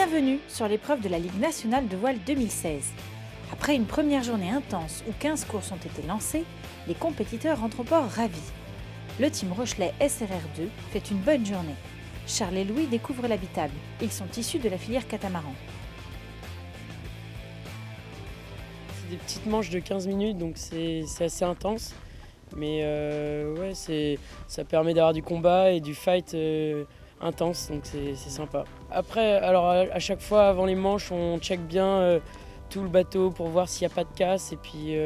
Bienvenue sur l'épreuve de la Ligue nationale de voile 2016. Après une première journée intense où 15 courses ont été lancées, les compétiteurs rentrent au port ravis. Le team Rochelais SRR2 fait une bonne journée. Charles et Louis découvrent l'habitable. Ils sont issus de la filière catamaran. C'est des petites manches de 15 minutes, donc c'est assez intense. Mais ouais, ça permet d'avoir du combat et du fight intense, donc c'est sympa. Après, alors à chaque fois avant les manches, on check bien tout le bateau pour voir s'il n'y a pas de casse, et puis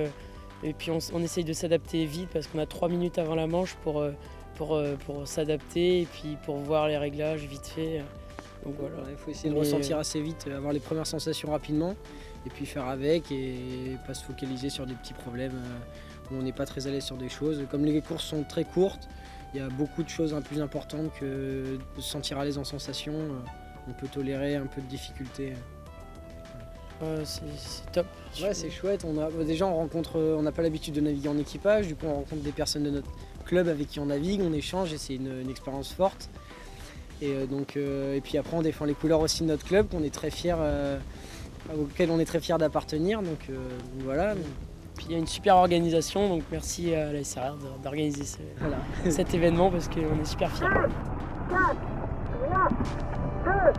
on essaye de s'adapter vite parce qu'on a 3 minutes avant la manche pour s'adapter et puis pour voir les réglages vite fait. Donc voilà. Il faut essayer de ressentir assez vite, avoir les premières sensations rapidement et puis faire avec et pas se focaliser sur des petits problèmes où on n'est pas très à l'aise sur des choses. Comme les courses sont très courtes, il y a beaucoup de choses plus importantes que de se sentir à l'aise en sensation. On peut tolérer un peu de difficulté. C'est top. Ouais, c'est chouette. Déjà, on n'a pas l'habitude de naviguer en équipage. Du coup, on rencontre des personnes de notre club avec qui on navigue, on échange et c'est une expérience forte. Et puis après, on défend les couleurs aussi de notre club, auquel on est très fiers d'appartenir. Donc voilà. Puis il y a une super organisation, donc merci à la SRR d'organiser cet événement parce qu'on est super fiers. 4, 3, 2, 1.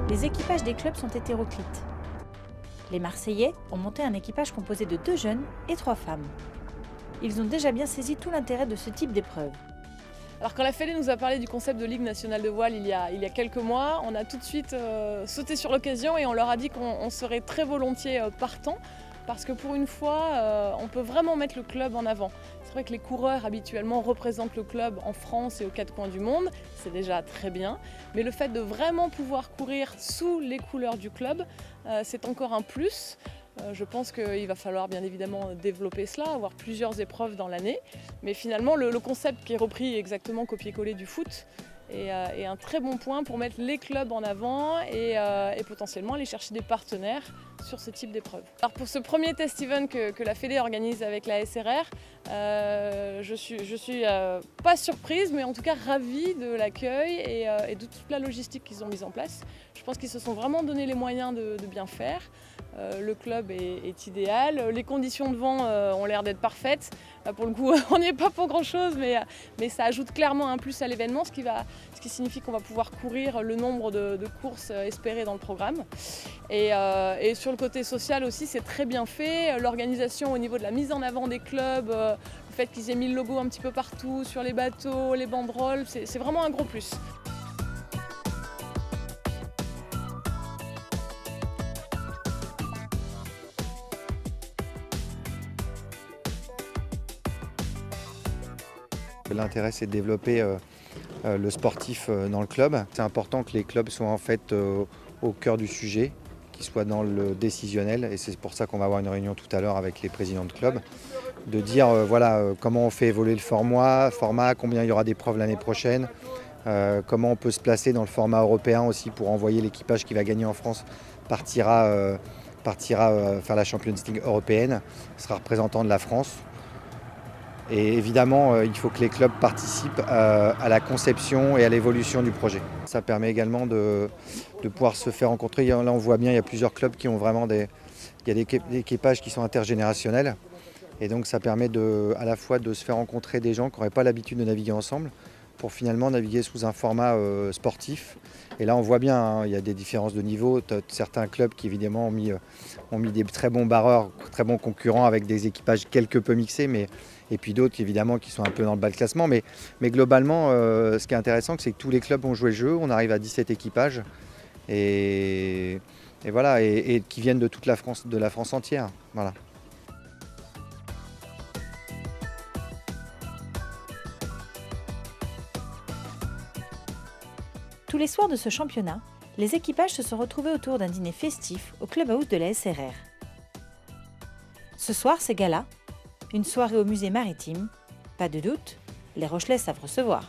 Les équipages des clubs sont hétéroclites. Les Marseillais ont monté un équipage composé de 2 jeunes et 3 femmes. Ils ont déjà bien saisi tout l'intérêt de ce type d'épreuve. Alors quand la Fédé nous a parlé du concept de Ligue nationale de voile il y a quelques mois, on a tout de suite sauté sur l'occasion et on leur a dit qu'on serait très volontiers partants parce que pour une fois, on peut vraiment mettre le club en avant. C'est vrai que les coureurs habituellement représentent le club en France et aux 4 coins du monde, c'est déjà très bien, mais le fait de vraiment pouvoir courir sous les couleurs du club, c'est encore un plus. Je pense qu'il va falloir bien évidemment développer cela, avoir plusieurs épreuves dans l'année. Mais finalement, le concept qui est repris exactement copié-collé du foot est un très bon point pour mettre les clubs en avant et potentiellement aller chercher des partenaires sur ce type d'épreuve. Alors pour ce premier test event que la Fédé organise avec la SRR, je suis pas surprise, mais en tout cas ravie de l'accueil et de toute la logistique qu'ils ont mise en place. Je pense qu'ils se sont vraiment donné les moyens de bien faire. Le club est idéal, les conditions de vent ont l'air d'être parfaites. Pour le coup, on n'est pas pour grand chose, mais ça ajoute clairement un plus à l'événement, ce qui signifie qu'on va pouvoir courir le nombre de courses espérées dans le programme. Et sur le côté social aussi, c'est très bien fait. L'organisation au niveau de la mise en avant des clubs, le fait qu'ils aient mis le logo un petit peu partout, sur les bateaux, les banderoles, c'est vraiment un gros plus. L'intérêt, c'est de développer le sportif dans le club. C'est important que les clubs soient en fait au cœur du sujet, qu'ils soient dans le décisionnel. Et c'est pour ça qu'on va avoir une réunion tout à l'heure avec les présidents de club, de dire comment on fait évoluer le format, combien il y aura d'épreuves l'année prochaine, comment on peut se placer dans le format européen aussi pour envoyer l'équipage qui va gagner en France partira faire la Champions League européenne, sera représentant de la France. Et évidemment, il faut que les clubs participent à la conception et à l'évolution du projet. Ça permet également de pouvoir se faire rencontrer. Là, on voit bien, il y a plusieurs clubs qui ont vraiment des équipages qui sont intergénérationnels. Et donc, ça permet à la fois de se faire rencontrer des gens qui n'auraient pas l'habitude de naviguer ensemble pour finalement naviguer sous un format sportif. Et là, on voit bien, il y a des différences de niveau. Certains clubs qui, évidemment, ont mis des très bons barreurs, très bons concurrents avec des équipages quelque peu mixés, et puis d'autres, évidemment, qui sont un peu dans le bas de classement. Mais globalement, ce qui est intéressant, c'est que tous les clubs ont joué le jeu. On arrive à 17 équipages et voilà, et qui viennent de toute la France, de la France entière. Voilà. Tous les soirs de ce championnat, les équipages se sont retrouvés autour d'un dîner festif au clubhouse de la SRR. Ce soir, c'est gala, une soirée au musée maritime. Pas de doute, les Rochelais savent recevoir.